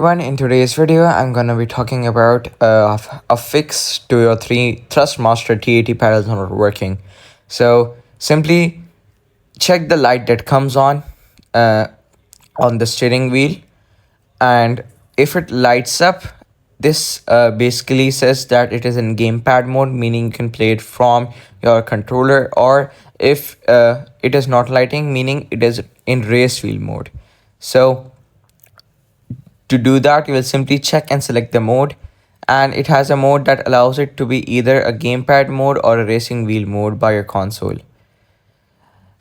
Everyone, in today's video, I'm gonna be talking about a fix to your three Thrustmaster T80 pedals not working. So simply check the light that comes uh, on the steering wheel, and if it lights up, this basically says that it is in gamepad mode, meaning you can play it from your controller, or if it is not lighting, meaning it is in race wheel mode. So to do that, you will simply check and select the mode, and it has a mode that allows it to be either a gamepad mode or a racing wheel mode by your console.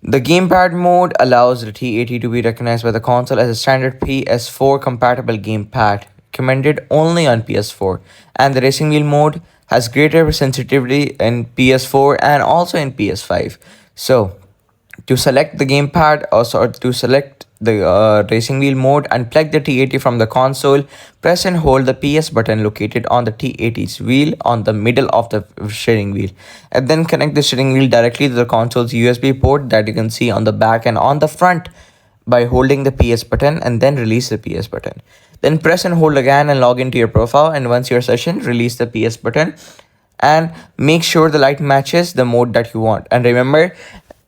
The gamepad mode allows the T80 to be recognized by the console as a standard PS4 compatible gamepad, recommended only on PS4, and the racing wheel mode has greater sensitivity in PS4 and also in PS5. So, to select the gamepad, or to select the racing wheel mode and plug the T80 from the console, press and hold the PS button located on the T80's wheel on the middle of the steering wheel, and then connect the steering wheel directly to the console's USB port that you can see on the back and on the front by holding the PS button, and then release the PS button. Then press and hold again and log into your profile, and once your session, release the PS button and make sure the light matches the mode that you want. And remember,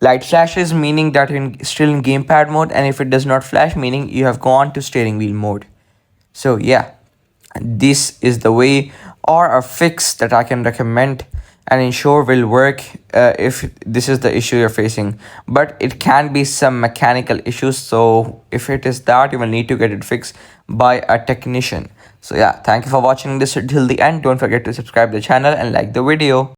light flashes meaning that you're still in gamepad mode, and if it does not flash, meaning you have gone to steering wheel mode. So yeah, this is the way or a fix that I can recommend and ensure will work if this is the issue you're facing. But it can be some mechanical issues, so if it is that, you will need to get it fixed by a technician. So yeah, thank you for watching this till the end. Don't forget to subscribe to the channel and like the video.